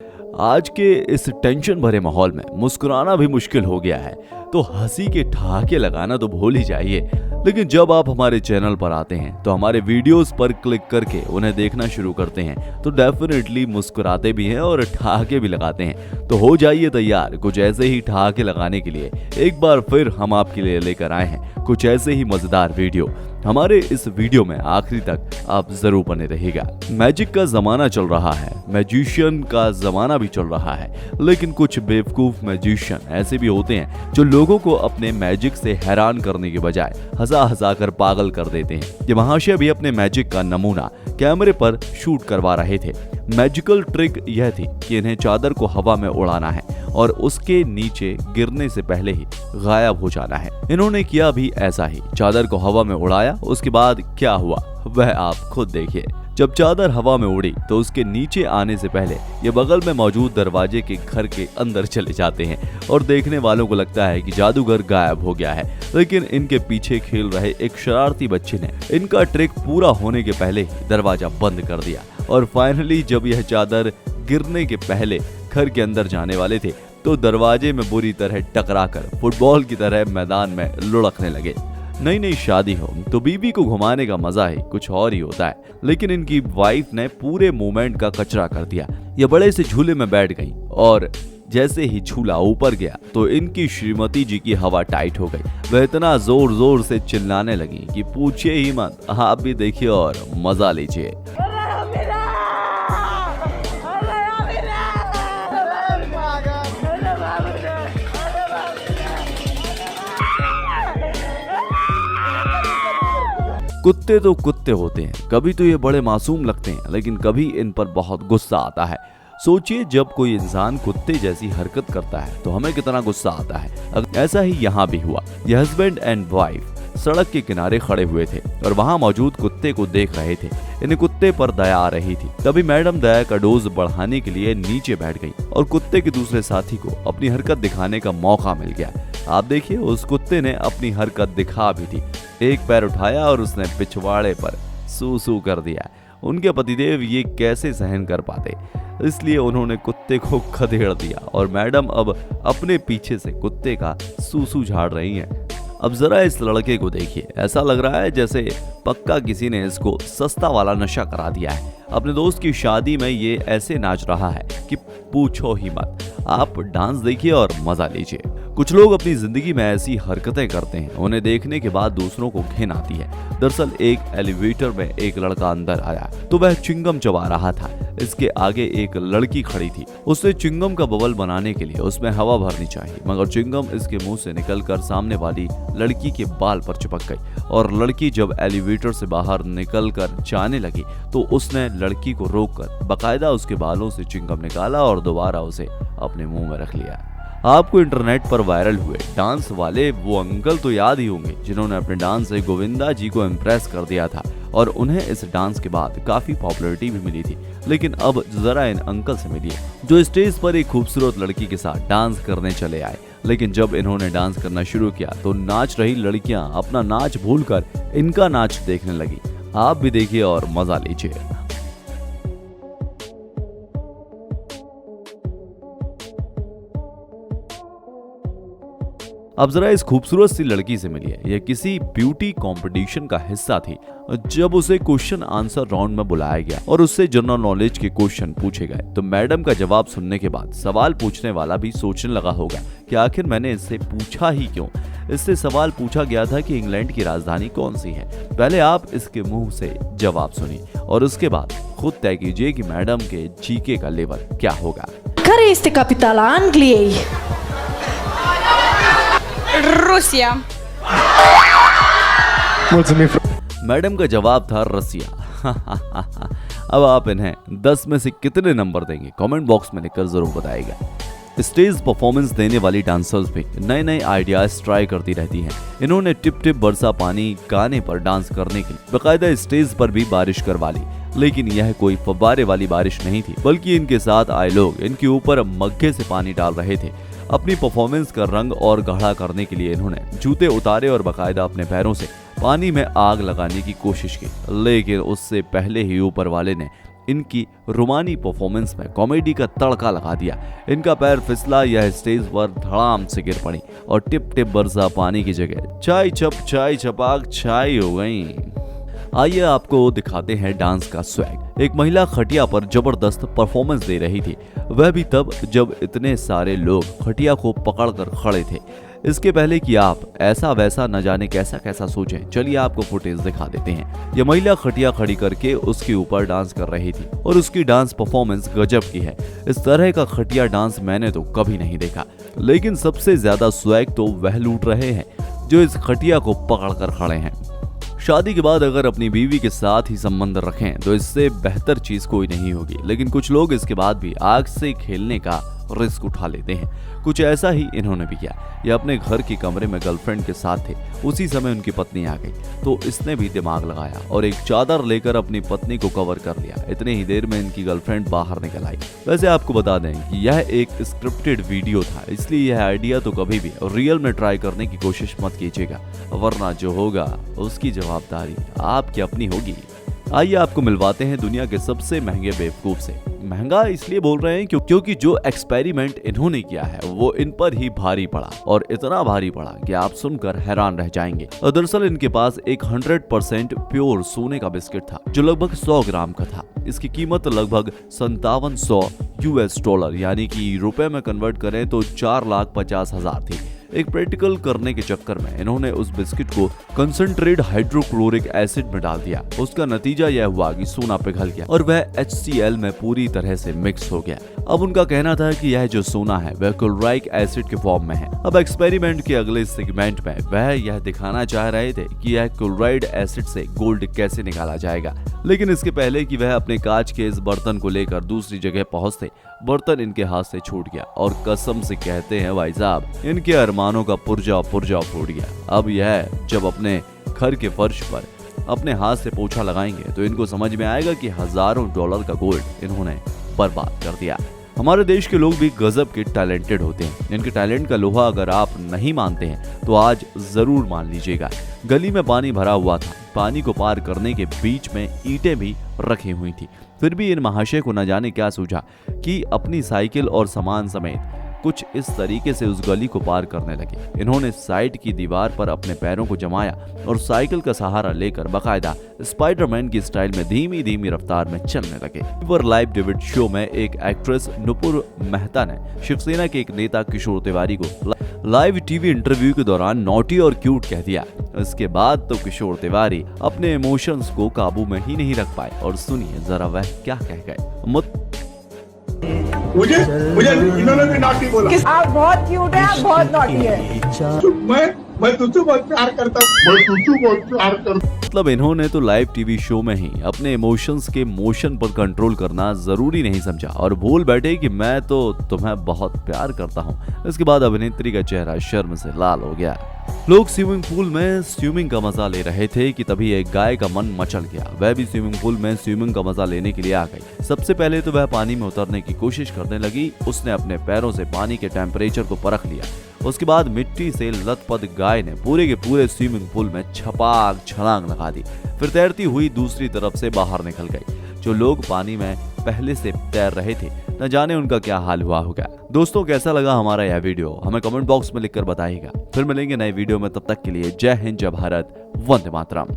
आज के इस टेंशन भरे माहौल में मुस्कुराना भी मुश्किल हो गया है, तो हंसी के ठहाके लगाना तो भूल ही जाइए। लेकिन जब आप हमारे चैनल पर आते हैं तो हमारे वीडियोस पर क्लिक करके उन्हें देखना शुरू करते हैं तो डेफिनेटली मुस्कुराते भी हैं और ठहाके भी लगाते हैं। तो हो जाइए तैयार कुछ ऐसे ही ठहाके लगाने के लिए। एक बार फिर हम आपके लिए लेकर आए हैं कुछ ऐसे ही मजेदार वीडियो। हमारे इस वीडियो में आखिरी तक आप जरूर बने रहिएगा। मैजिक का जमाना चल रहा है, मैजिशियन का जमाना भी चल रहा है, लेकिन कुछ बेवकूफ मैजिशियन ऐसे भी होते हैं जो लोगों को अपने मैजिक से हैरान करने के बजाय हंसा हंसा कर पागल कर देते हैं। ये महाशय भी अपने मैजिक का नमूना कैमरे पर शूट करवा रहे थे। मैजिकल ट्रिक यह थी कि इन्हें चादर को हवा में उड़ाना है और उसके नीचे गिरने से पहले ही गायब हो जाना है। इन्होंने किया भी ऐसा ही, चादर को हवा में उड़ाया। उसके बाद क्या हुआ वह आप खुद देखिए। जब चादर हवा में उड़ी तो उसके नीचे आने से पहले ये बगल में मौजूद दरवाजे के घर के अंदर चले जाते हैं और देखने वालों को लगता है कि जादूगर गायब हो गया है। लेकिन इनके पीछे खेल रहे एक शरारती बच्चे ने इनका ट्रिक पूरा होने के पहले ही दरवाजा बंद कर दिया और फाइनली जब यह चादर गिरने के पहले घर के अंदर जाने वाले थे तो दरवाजे में बुरी तरह टकराकर फुटबॉल की तरह मैदान में लुढ़कने लगे। नई नई शादी हो तो बीवी को घुमाने का मजा ही कुछ और ही होता है, लेकिन इनकी वाइफ ने पूरे मोमेंट का कचरा कर दिया। ये बड़े से झूले में बैठ गई और जैसे ही झूला ऊपर गया तो इनकी श्रीमती जी की हवा टाइट हो गई। वह इतना जोर जोर से चिल्लाने लगी कि पूछिए ही मत। आप भी देखिए और मजा लीजिए। कुत्ते तो कुत्ते होते हैं, कभी तो ये बड़े मासूम लगते हैं लेकिन कभी इन पर बहुत गुस्सा आता है। सोचिए जब कोई इंसान कुत्ते जैसी हरकत करता है तो हमें कितना गुस्सा आता है। ऐसा ही यहाँ भी हुआ। ये हस्बैंड एंड वाइफ सड़क के किनारे खड़े हुए थे और वहाँ मौजूद कुत्ते को देख रहे थे। इन्हें कुत्ते पर दया आ रही थी। तभी मैडम दया का डोज बढ़ाने के लिए नीचे बैठ गई और कुत्ते के दूसरे साथी को अपनी हरकत दिखाने का मौका मिल गया। आप देखिए उस कुत्ते ने अपनी हरकत दिखा भी दी। एक पैर उठाया और उसने पिछवाड़े पर सू सू कर दिया। उनके पतिदेव ये कैसे सहन कर पाते, इसलिए उन्होंने कुत्ते को खदेड़ दिया और मैडम अब अपने पीछे से कुत्ते का सूसू झाड़ रही हैं। अब जरा इस लड़के को देखिए, ऐसा लग रहा है जैसे पक्का किसी ने इसको सस्ता वाला नशा करा दिया है। अपने दोस्त की शादी में ये ऐसे नाच रहा है कि पूछो ही मत। आप डांस देखिए और मजा लीजिए। कुछ लोग अपनी जिंदगी में ऐसी हरकतें करते हैं उन्हें देखने के बाद दूसरों को घिन आती है। दरअसल एक एलिवेटर में एक लड़का अंदर आया तो वह च्युइंगम चबा रहा था। इसके आगे एक लड़की खड़ी थी। उससे च्युइंगम का बबल बनाने के लिए उसमें हवा भरनी चाहिए, मगर च्युइंगम इसके मुंह से निकलकर सामने वाली लड़की के बाल पर चिपक गई और लड़की जब एलिवेटर से बाहर निकलकर जाने लगी तो उसने लड़की को रोककर बकायदा उसके बालों से च्युइंगम निकाला और दोबारा उसे अपने मुंह में रख लिया। आपको इंटरनेट पर वायरल हुए डांस वाले वो अंकल तो याद ही होंगे जिन्होंने अपने डांस से गोविंदा जी को इम्प्रेस कर दिया था और उन्हें इस डांस के बाद काफी पॉपुलैरिटी भी मिली थी। लेकिन अब जरा इन अंकल से मिलिए जो स्टेज पर एक खूबसूरत लड़की के साथ डांस करने चले आए। लेकिन जब इन्होंने डांस करना शुरू किया तो नाच रही लड़कियां अपना नाच भूलकर इनका नाच देखने लगी। आप भी देखिए और मजा लीजिए। अब जरा इस खूबसूरत सी लड़की से मिलिए। यह किसी ब्यूटी कंपटीशन का हिस्सा थी। जब उसे क्वेश्चन आंसर राउंड में बुलाया गया और उससे जनरल नॉलेज के क्वेश्चन पूछे गए तो मैडम का जवाब सुनने के बाद सवाल पूछने वाला भी सोचने लगा होगा कि आखिर मैंने इससे पूछा ही क्यों। इससे सवाल पूछा गया था कि इंग्लैंड की राजधानी कौन सी है। पहले आप इसके मुंह से जवाब सुनिए और उसके बाद खुद तय कीजिए कि मैडम के जीके का लेवल क्या होगा। Care este capitala Angliei? Rusia. Madam का जवाब था रसिया। अब आप इन्हें 10 में से कितने नंबर देंगे कमेंट बॉक्स में लिखकर जरूर बताइएगा। स्टेज परफॉर्मेंस देने वाली डांसर्स भी नए नए आइडियाज ट्राई करती रहती हैं। इन्होंने टिप टिप बरसा पानी गाने पर डांस करने के लिए बाकायदा स्टेज पर भी बारिश करवा ली। लेकिन यह कोई फव्वारे वाली बारिश नहीं थी, बल्कि इनके साथ आए लोग इनके ऊपर मग्गे से पानी डाल रहे थे। अपनी परफॉर्मेंस का रंग और गाढ़ा करने के लिए इन्होंने जूते उतारे और बाकायदा अपने पैरों से पानी में आग लगाने की कोशिश की, लेकिन उससे पहले ही ऊपर वाले ने इनकी रोमानी परफॉर्मेंस में कॉमेडी का तड़का लगा दिया। इनका पैर फिसला, यह स्टेज पर धड़ाम से गिर पड़ी और टिप टिप बरसा पानी की जगह चाय छपाक चाय हो गई। आइए आपको दिखाते हैं डांस का स्वैग। एक महिला खटिया पर जबरदस्त परफॉर्मेंस दे रही थी, वह भी तब जब इतने सारे लोग खटिया को पकड़कर खड़े थे। इसके पहले कि आप ऐसा वैसा न जाने कैसा कैसा सोचें, चलिए आपको फुटेज दिखा देते हैं। यह महिला खटिया खड़ी करके उसके ऊपर डांस कर रही थी और उसकी डांस परफॉर्मेंस गजब की है। इस तरह का खटिया डांस मैंने तो कभी नहीं देखा। लेकिन सबसे ज्यादा स्वैग तो वह लूट रहे हैं जो इस खटिया को पकड़कर खड़े हैं। शादी के बाद अगर अपनी बीवी के साथ ही संबंध रखें तो इससे बेहतर चीज कोई नहीं होगी, लेकिन कुछ लोग इसके बाद भी आग से खेलने का रिस्क उठा लेते हैं। कुछ ऐसा ही इन्होंने भी किया। ये अपने घर के कमरे में गर्लफ्रेंड के साथ थे, उसी समय उनकी पत्नी आ गई तो इसने भी दिमाग लगाया और एक चादर लेकर अपनी पत्नी को कवर कर लिया। इतने ही देर में इनकी गर्लफ्रेंड बाहर निकल आई। वैसे आपको बता दें कि यह एक स्क्रिप्टेड वीडियो था, इसलिए यह आइडिया तो कभी भी रियल में ट्राई करने की कोशिश मत कीजिएगा, वरना जो होगा उसकी जवाबदारी आपकी अपनी होगी। आइए आपको मिलवाते हैं दुनिया के सबसे महंगे बेवकूफ से। महंगा इसलिए बोल रहे हैं क्योंकि जो एक्सपेरिमेंट इन्होंने किया है वो इन पर ही भारी पड़ा, और इतना भारी पड़ा कि आप सुनकर हैरान रह जाएंगे। और दरअसल इनके पास एक 100% प्योर सोने का बिस्किट था जो लगभग 100 ग्राम का था। इसकी कीमत लगभग 5700 US डॉलर यानी कि रुपए में कन्वर्ट करें तो 4,50,000 थी। एक प्रैक्टिकल करने के चक्कर में इन्होंने उस बिस्किट को कंसंट्रेट हाइड्रोक्लोरिक एसिड में डाल दिया। उसका नतीजा यह हुआ कि सोना पिघल गया और वह HCl में पूरी तरह से मिक्स हो गया। अब उनका कहना था कि यह जो सोना है वह क्लोराइक एसिड के फॉर्म में है। अब एक्सपेरिमेंट के अगले सेगमेंट में वह यह दिखाना चाह रहे थे कि यह क्लोराइड एसिड से गोल्ड कैसे निकाला जाएगा, लेकिन इसके पहले कि वह अपने कांच के इस बर्तन को लेकर दूसरी जगह पहुंचते, बर्तन इनके हाथ से छूट गया और कसम से कहते हैं भाई साहब, इनके अरमानों का पुर्जा फूट गया। अब यह जब अपने घर के फर्श पर अपने हाथ से पोछा लगाएंगे तो इनको समझ में आएगा कि हजारों डॉलर का गोल्ड इन्होंने बर्बाद कर दिया। हमारे देश के लोग भी गजब के टैलेंटेड होते हैं। इनके टैलेंट का लोहा अगर आप नहीं मानते हैं तो आज जरूर मान लीजिएगा। गली में पानी भरा हुआ था, पानी को पार करने के बीच में ईंटें भी रखी हुई थी, फिर भी इन महाशय को न जाने क्या सूझा कि अपनी साइकिल और सामान समेत कुछ इस तरीके से उस गली को पार करने लगे। इन्होंने साइड की दीवार पर अपने पैरों को जमाया और साइकिल का सहारा लेकर बकायदा स्पाइडरमैन की स्टाइल में धीमी धीमी रफ्तार में चलने लगे। फीवर लाइव डेविड शो में एक एक्ट्रेस नुपुर मेहता ने शिवसेना के एक नेता किशोर तिवारी को लाइव टीवी इंटरव्यू के दौरान नॉटी और क्यूट कह दिया। इसके बाद तो किशोर तिवारी अपने इमोशंस को काबू में ही नहीं रख पाए और सुनिए जरा वह क्या कह गए। मुझे इन्होंने भी नॉटी बोला। आप बहुत क्यूट है, आप बहुत नॉटी है। मैं तुझसे बहुत प्यार करता हूँ। मतलब इन्होंने तो लाइव टीवी शो में ही अपने इमोशंस के मोशन पर कंट्रोल करना जरूरी नहीं समझा और भूल बैठे कि मैं तो तुम्हें बहुत प्यार करता हूँ। इसके बाद अभिनेत्री का चेहरा शर्म से लाल हो गया। लोग स्विमिंग पूल में स्विमिंग का मजा ले रहे थे कि तभी एक गाय का मन मचल गया। वह भी स्विमिंग पूल में स्विमिंग का मजा लेने के लिए आ गई। सबसे पहले तो वह पानी में उतरने की कोशिश करने लगी। उसने अपने पैरों से पानी के टेम्परेचर को परख लिया। उसके बाद मिट्टी से लथपथ गाय ने पूरे के पूरे स्विमिंग पूल में छपाक छलांग लगा दी, फिर तैरती हुई दूसरी तरफ से बाहर निकल गई। जो लोग पानी में पहले से तैर रहे थे न जाने उनका क्या हाल हुआ होगा। दोस्तों कैसा लगा हमारा यह वीडियो हमें कमेंट बॉक्स में लिखकर बताइएगा। फिर मिलेंगे नए वीडियो में, तब तक के लिए जय हिंद, जय भारत, वंदे मातरम।